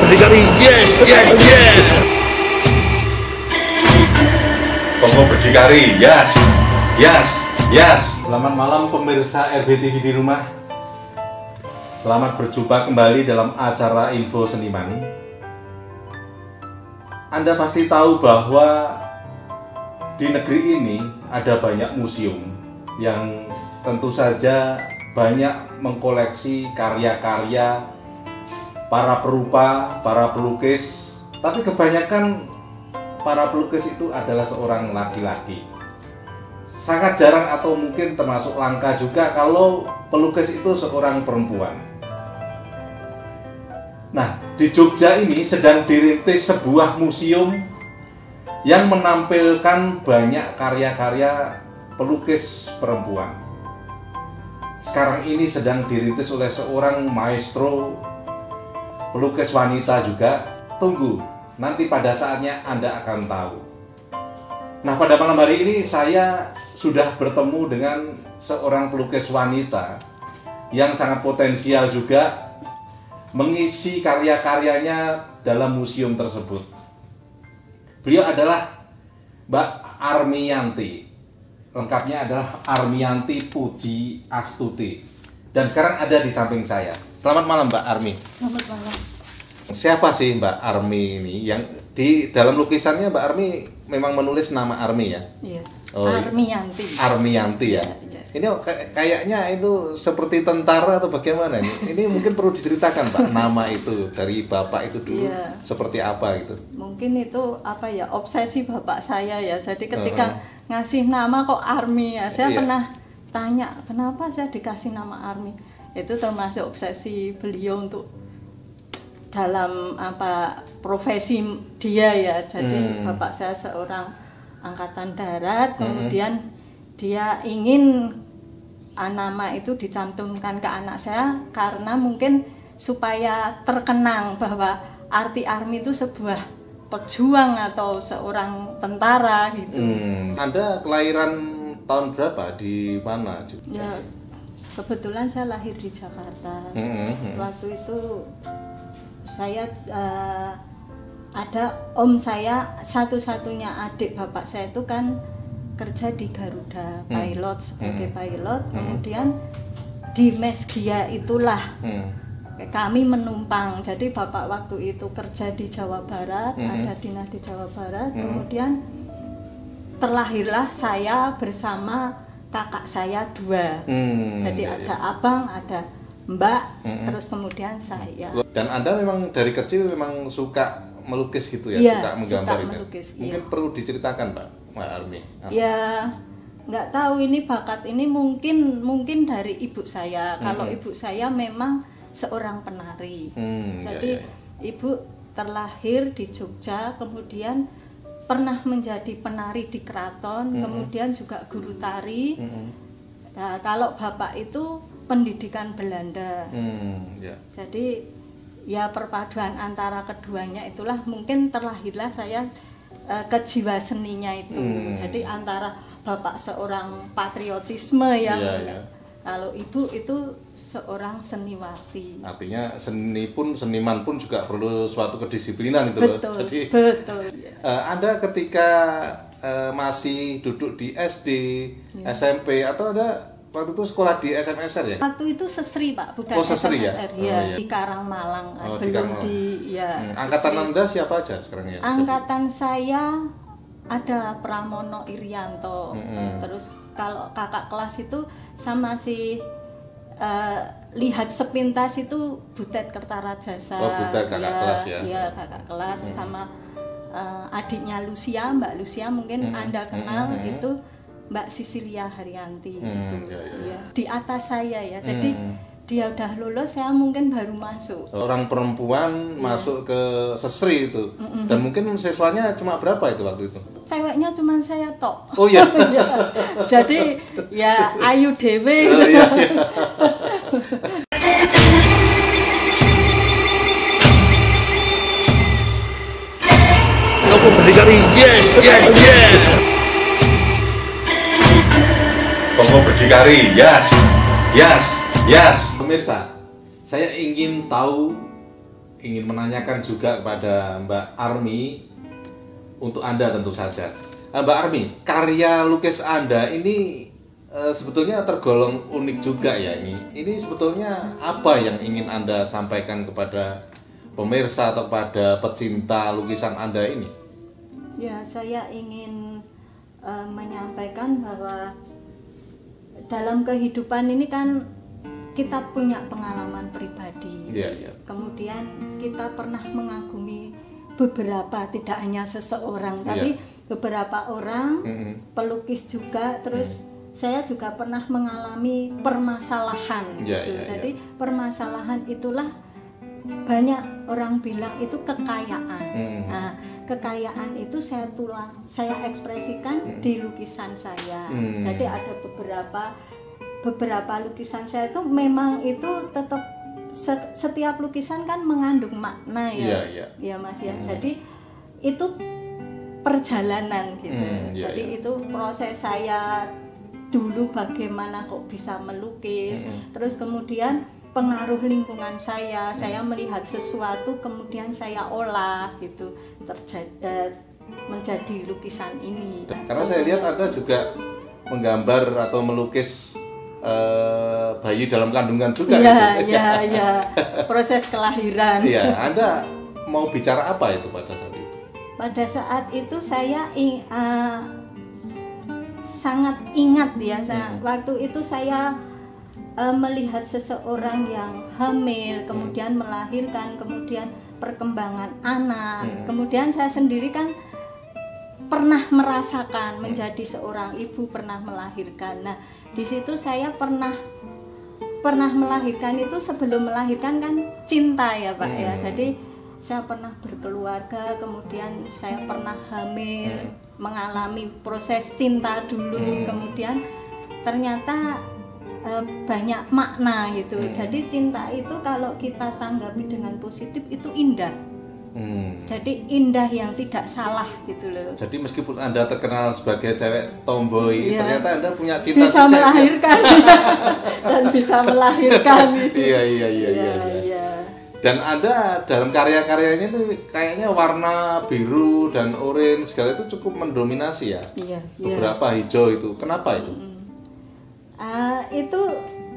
berdikari, yes, yes, yes. Tonggo berdikari, yes, yes, yes. Selamat malam pemirsa RBTV di rumah. Selamat berjumpa kembali dalam acara Info Seniman. Anda pasti tahu bahwa di negeri ini ada banyak museum yang tentu saja banyak mengkoleksi karya-karya para perupa, para pelukis. Tapi kebanyakan para pelukis itu adalah seorang laki-laki. Sangat jarang atau mungkin termasuk langka juga kalau pelukis itu seorang perempuan. Nah, di Jogja ini sedang dirintis sebuah museum yang menampilkan banyak karya-karya pelukis perempuan. Sekarang ini sedang dirintis oleh seorang maestro pelukis wanita juga. Tunggu, nanti pada saatnya Anda akan tahu. Nah, pada malam hari ini saya sudah bertemu dengan seorang pelukis wanita yang sangat potensial juga mengisi karya-karyanya dalam museum tersebut. Beliau adalah Mbak Armiyanti. Lengkapnya adalah Armiyanti Puji Astuti. Dan sekarang ada di samping saya. Selamat malam Mbak Armi. Selamat malam. Siapa sih Mbak Armi ini? Yang di dalam lukisannya Mbak Armi memang menulis nama Armi ya? Iya. Oh, Armiyanti. Armiyanti ya. Iya. Ini kayaknya itu seperti tentara atau bagaimana ini? Ini mungkin perlu diceritakan Pak, nama itu dari Bapak itu dulu Iya. seperti apa gitu? Mungkin itu apa ya, obsesi bapak saya ya. Jadi ketika ngasih nama kok Armi ya, saya Iya. pernah tanya kenapa saya dikasih nama Armi. Itu termasuk obsesi beliau untuk dalam apa profesi dia ya. Jadi bapak saya seorang angkatan darat, kemudian dia ingin nama itu dicantumkan ke anak saya karena mungkin supaya terkenang bahwa arti Armi itu sebuah pejuang atau seorang tentara gitu. Anda kelahiran tahun berapa, di mana? Ya, kebetulan saya lahir di Jakarta. Waktu itu saya ada om saya, satu-satunya adik bapak saya itu kan kerja di Garuda, pilot, sebagai pilot. Kemudian di Mesgia itulah kami menumpang. Jadi bapak waktu itu kerja di Jawa Barat, ada dinas di Jawa Barat. Kemudian terlahirlah saya bersama kakak saya dua. Jadi ada abang, ada mbak, terus kemudian saya. Dan Anda memang dari kecil memang suka melukis gitu ya, Iya, suka menggambar suka itu. melukis, Mungkin iya. perlu diceritakan Mbak Armi. Ya nggak tahu ini bakat ini mungkin dari ibu saya. Kalau ibu saya memang seorang penari. Jadi ibu terlahir di Jogja, kemudian pernah menjadi penari di keraton, kemudian juga guru tari. Nah, kalau bapak itu pendidikan Belanda. Jadi ya perpaduan antara keduanya itulah mungkin terlahirlah saya ke jiwa seninya itu. Jadi antara bapak seorang patriotisme yang kalau ibu itu seorang seniwati. Artinya seniman pun juga perlu suatu kedisiplinan itu loh. Betul, Jadi betul. Anda ketika masih duduk di SD, SMP atau ada waktu itu sekolah di SMSR ya? Waktu itu sesri Pak, bukan Sesri ya? SMSR, Oh, iya. di Karangmalang. Di Karangmalang. Angkatan Sesri. Anda siapa aja sekarang ya? Angkatan saya ada Pramono Irianto. Terus kalau kakak kelas itu sama si lihat sepintas itu Butet Kertarajasa. Oh, Butet kakak kelas ya? Iya, kakak kelas sama adiknya Lucia, Mbak Lucia mungkin Anda kenal itu Mbak Sisilia Haryanti gitu. Ya. Di atas saya ya. Jadi dia udah lulus, saya mungkin baru masuk. Orang perempuan masuk ke sesri itu. Dan mungkin siswanya cuma berapa itu waktu itu? Ceweknya cuma saya tok. Oh iya. Jadi ya ayu dewe. Oh, iya. Tonggo berdikari, yes, yes, yes. Tonggo berdikari, yes, yes, yes. Pemirsa, saya ingin tahu ingin menanyakan juga kepada Mbak Armi, untuk Anda tentu saja. Mbak Armi, karya lukis Anda ini sebetulnya tergolong unik juga ya ini. Ini sebetulnya apa yang ingin Anda sampaikan kepada pemirsa atau kepada pecinta lukisan Anda ini? Ya, saya ingin menyampaikan bahwa dalam kehidupan ini kan kita punya pengalaman pribadi. Kemudian kita pernah mengagumi beberapa, tidak hanya seseorang, tapi beberapa orang, pelukis juga. Terus saya juga pernah mengalami permasalahan. Jadi permasalahan itulah banyak orang bilang itu kekayaan. Nah, kekayaan itu saya ekspresikan di lukisan saya. Jadi ada beberapa lukisan saya itu memang itu tetap, setiap lukisan kan mengandung makna ya Mas ya. Jadi itu perjalanan gitu. Jadi itu proses saya dulu bagaimana kok bisa melukis. Terus kemudian pengaruh lingkungan saya melihat sesuatu kemudian saya olah gitu, menjadi lukisan ini. Karena saya lihat Anda juga menggambar atau melukis bayi dalam kandungan juga. Ya, proses kelahiran. Anda mau bicara apa itu pada saat itu? Pada saat itu saya sangat ingat ya, waktu itu saya melihat seseorang yang hamil, kemudian melahirkan, kemudian perkembangan anak, kemudian saya sendiri kan pernah merasakan menjadi seorang ibu, pernah melahirkan. Nah, di situ saya pernah melahirkan itu, sebelum melahirkan kan cinta ya Pak ya. Jadi saya pernah berkeluarga, kemudian saya pernah hamil, mengalami proses cinta dulu, kemudian ternyata banyak makna gitu. Jadi cinta itu kalau kita tanggapi dengan positif itu indah. Jadi indah yang tidak salah gitu loh. Jadi meskipun Anda terkenal sebagai cewek tomboy, ternyata Anda punya cinta bisa melahirkan dan bisa melahirkan gitu. Iya. Dan Anda dalam karya-karyanya itu kayaknya warna biru dan orange segala itu cukup mendominasi ya. Beberapa hijau itu. Kenapa itu? Itu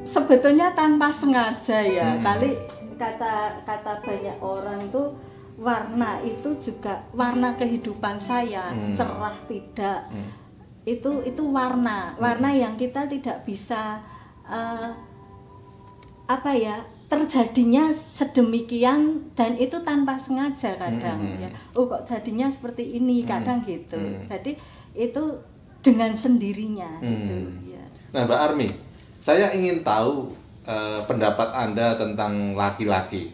sebetulnya tanpa sengaja ya. Kali kata banyak orang tuh warna itu juga warna kehidupan saya, cerah tidak. Itu warna yang kita tidak bisa terjadinya sedemikian, dan itu tanpa sengaja kadang ya. Kok jadinya seperti ini kadang gitu. Jadi itu dengan sendirinya gitu ya. Nah, Mbak Armi, saya ingin tahu pendapat Anda tentang laki-laki.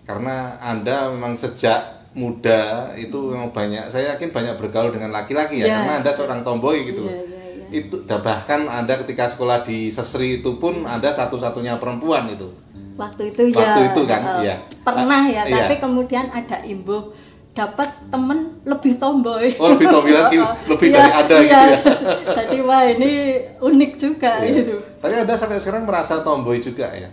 Karena Anda memang sejak muda itu memang banyak, saya yakin banyak bergaul dengan laki-laki ya, karena Anda seorang tomboy gitu. Itu bahkan Anda ketika sekolah di Sesri itu pun Anda satu-satunya perempuan itu. Waktu itu kan pernah ya, tapi kemudian ada imbuh dapat temen lebih tomboy. Lebih tomboy lagi, lebih dari Anda gitu ya. Jadi wah, ini unik juga gitu. Tapi Anda sampai sekarang merasa tomboy juga ya?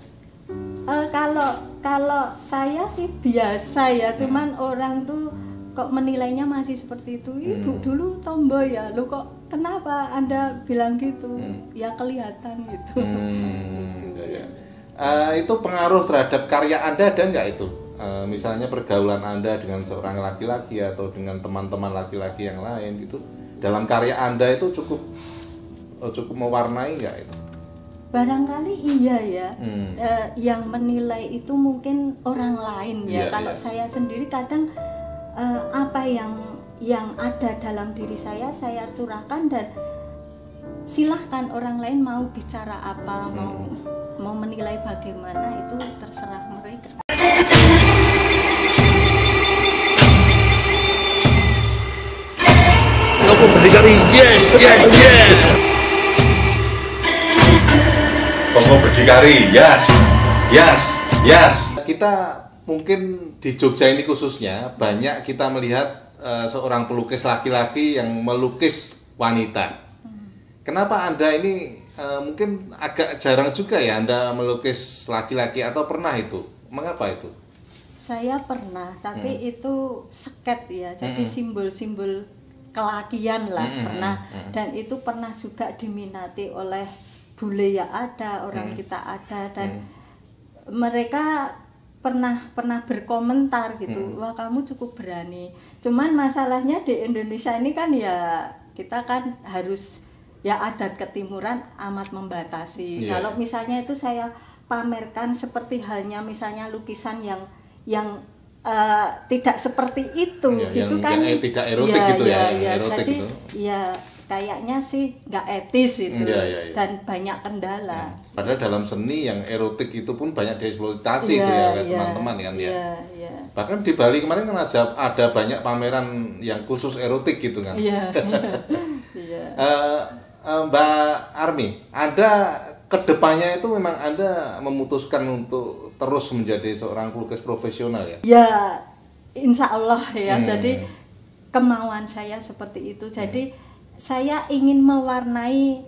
Kalau saya sih biasa ya, cuman orang tuh kok menilainya masih seperti itu. Ibu dulu tomboy ya, lu kok kenapa Anda bilang gitu? Ya kelihatan gitu. Itu pengaruh terhadap karya Anda ada nggak itu? Misalnya pergaulan Anda dengan seorang laki-laki atau dengan teman-teman laki-laki yang lain itu dalam karya Anda itu cukup mewarnai nggak itu? Barangkali iya ya. Yang menilai itu mungkin orang lain ya. Kalau saya sendiri kadang apa yang ada dalam diri saya curahkan, dan silahkan orang lain mau bicara apa, mau menilai bagaimana, itu terserah mereka. Kamu berdikari, yes. Kamu berdikari, yes. Kita mungkin di Jogja ini khususnya banyak kita melihat seorang pelukis laki-laki yang melukis wanita. Kenapa Anda ini mungkin agak jarang juga ya Anda melukis laki-laki, atau pernah itu? Mengapa itu? Saya pernah, tapi itu sket ya, jadi simbol-simbol kelakian lah pernah, dan itu pernah juga diminati oleh bule ya ada, orang kita ada, dan mereka pernah berkomentar gitu, wah kamu cukup berani. Cuman masalahnya di Indonesia ini kan ya kita kan harus ya adat ketimuran amat membatasi. Kalau misalnya itu saya pamerkan seperti halnya misalnya lukisan yang tidak seperti itu gitu kan, yang tidak erotik gitu erotik jadi gitu. Ya kayaknya sih nggak etis itu dan banyak kendala. Padahal dalam seni yang erotik itu pun banyak dieksploitasi itu ya oleh teman-teman kan ya. Bahkan di Bali kemarin kan ada banyak pameran yang khusus erotik gitu kan. Mbak Army, ada kedepannya itu memang Anda memutuskan untuk terus menjadi seorang pelukis profesional ya? Ya, insya Allah ya. Jadi kemauan saya seperti itu. Jadi saya ingin mewarnai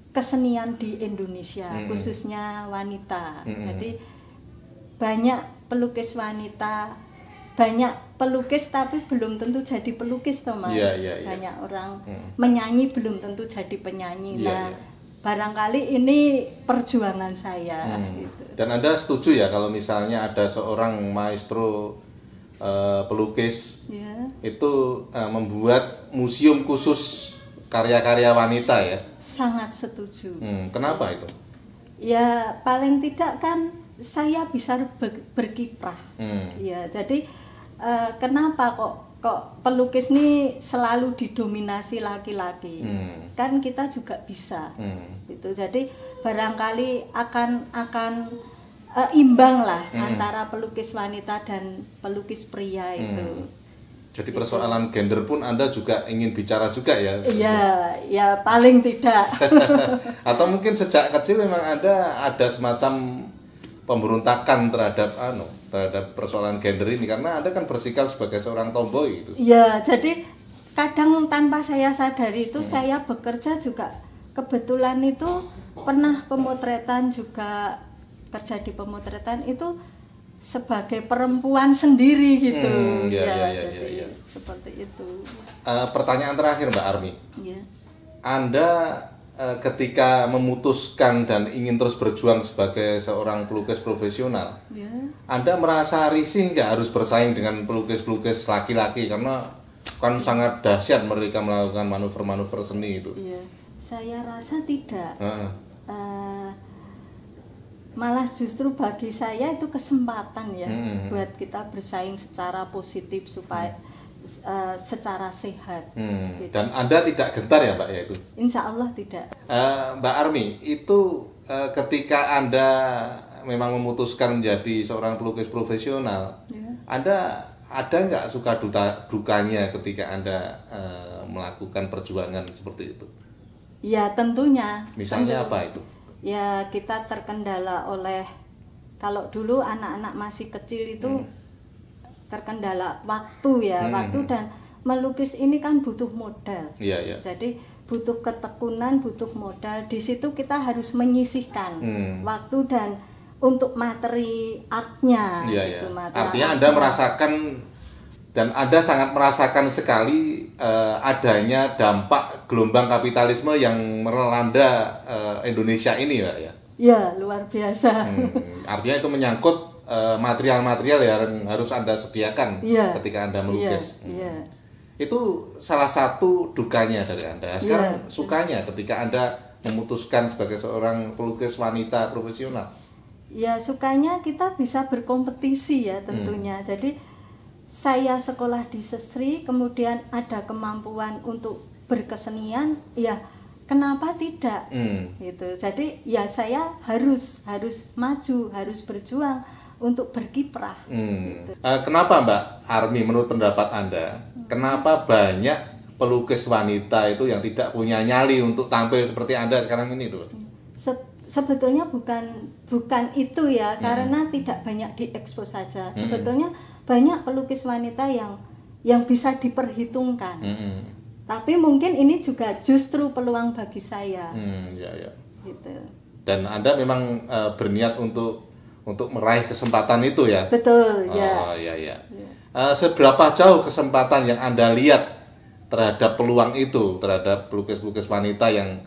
kesenian di Indonesia, khususnya wanita. Jadi banyak pelukis wanita, banyak pelukis tapi belum tentu jadi pelukis toh Mas. Banyak orang menyanyi belum tentu jadi penyanyi. Barangkali ini perjuangan saya gitu. Dan Anda setuju ya kalau misalnya ada seorang maestro pelukis itu membuat museum khusus karya-karya wanita ya? Sangat setuju. Kenapa itu? Ya paling tidak kan saya bisa berkiprah. Ya jadi kenapa kok pelukis ini selalu didominasi laki-laki? Kan kita juga bisa. Gitu. Jadi barangkali akan imbang lah antara pelukis wanita dan pelukis pria itu. Jadi persoalan gender pun Anda juga ingin bicara juga ya? Ya paling tidak. Atau mungkin sejak kecil memang ada semacam pemberontakan terhadap persoalan gender ini, karena Anda kan bersikap sebagai seorang tomboy itu. Ya, jadi kadang tanpa saya sadari itu saya bekerja juga, kebetulan itu pernah pemotretan juga, kerja di pemotretan itu sebagai perempuan sendiri gitu. Jadi seperti itu. Pertanyaan terakhir Mbak Army. Anda ketika memutuskan dan ingin terus berjuang sebagai seorang pelukis profesional, Anda merasa risih nggak harus bersaing dengan pelukis-pelukis laki-laki, karena kan sangat dahsyat mereka melakukan manuver-manuver seni itu? Saya rasa tidak. Malah justru bagi saya itu kesempatan ya buat kita bersaing secara positif supaya secara sehat. Gitu. Dan Anda tidak gentar ya Mbak ya itu? Insya Allah tidak. Mbak Army, itu ketika Anda memang memutuskan menjadi seorang pelukis profesional, Anda ada nggak suka dukanya ketika Anda melakukan perjuangan seperti itu? Ya tentunya. Misalnya apa itu? Ya kita terkendala oleh, kalau dulu anak-anak masih kecil itu terkendala waktu ya, waktu, dan melukis ini kan butuh modal. Jadi butuh ketekunan, butuh modal. Di situ kita harus menyisihkan waktu dan untuk materi artnya. Artinya Anda merasakan dan Anda sangat merasakan sekali adanya dampak gelombang kapitalisme yang melanda Indonesia ini ya? Ya, luar biasa. Artinya itu menyangkut material-material yang harus Anda sediakan ketika Anda melukis. Itu salah satu dukanya dari Anda. Sekarang sukanya ketika Anda memutuskan sebagai seorang pelukis wanita profesional. Ya, sukanya kita bisa berkompetisi ya tentunya. Jadi saya sekolah di Sesri, kemudian ada kemampuan untuk berkesenian, ya kenapa tidak? Gitu. Jadi ya saya harus maju, harus berjuang untuk berkiprah. Gitu. Kenapa Mbak Army, menurut pendapat Anda, kenapa banyak pelukis wanita itu yang tidak punya nyali untuk tampil seperti Anda sekarang ini tuh? Sebetulnya bukan itu ya, karena tidak banyak diekspos saja. Sebetulnya banyak pelukis wanita yang bisa diperhitungkan. Tapi mungkin ini juga justru peluang bagi saya. Gitu. Dan Anda memang berniat untuk untuk meraih kesempatan itu ya. Betul, ya. Oh iya. Seberapa jauh kesempatan yang Anda lihat terhadap peluang itu, terhadap pelukis-pelukis wanita yang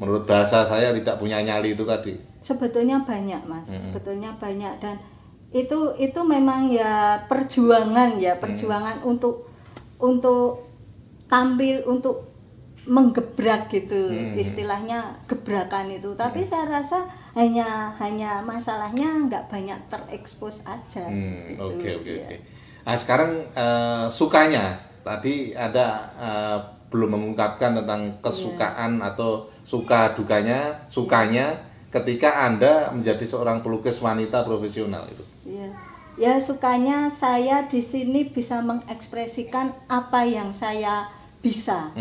menurut bahasa saya tidak punya nyali itu tadi? Sebetulnya banyak, Mas. Sebetulnya banyak, dan itu memang ya perjuangan untuk tampil, untuk menggebrak gitu, istilahnya gebrakan itu. Tapi saya rasa hanya masalahnya nggak banyak terekspos aja. Gitu. Oke. Nah, sekarang sukanya tadi ada belum mengungkapkan tentang kesukaan atau sukanya ketika Anda menjadi seorang pelukis wanita profesional itu. Ya sukanya saya di sini bisa mengekspresikan apa yang saya bisa,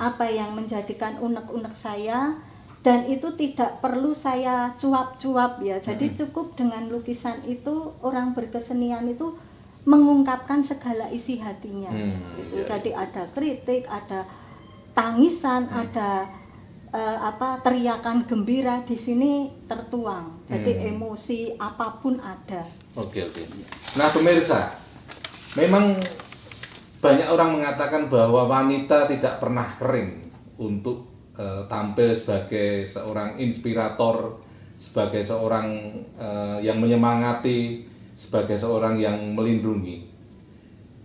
apa yang menjadikan unek-unek saya, dan itu tidak perlu saya cuap-cuap ya. Jadi cukup dengan lukisan itu orang berkesenian itu mengungkapkan segala isi hatinya. Gitu. Jadi ada kritik, ada tangisan, ada teriakan gembira di sini tertuang. Jadi emosi apapun ada. Oke. Nah pemirsa, memang banyak orang mengatakan bahwa wanita tidak pernah kering untuk tampil sebagai seorang inspirator, sebagai seorang yang menyemangati, sebagai seorang yang melindungi.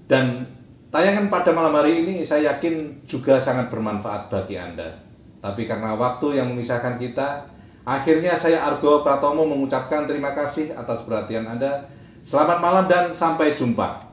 Dan tayangan pada malam hari ini saya yakin juga sangat bermanfaat bagi Anda. Tapi karena waktu yang memisahkan kita, akhirnya saya Argo Pratomo mengucapkan terima kasih atas perhatian Anda. Selamat malam dan sampai jumpa.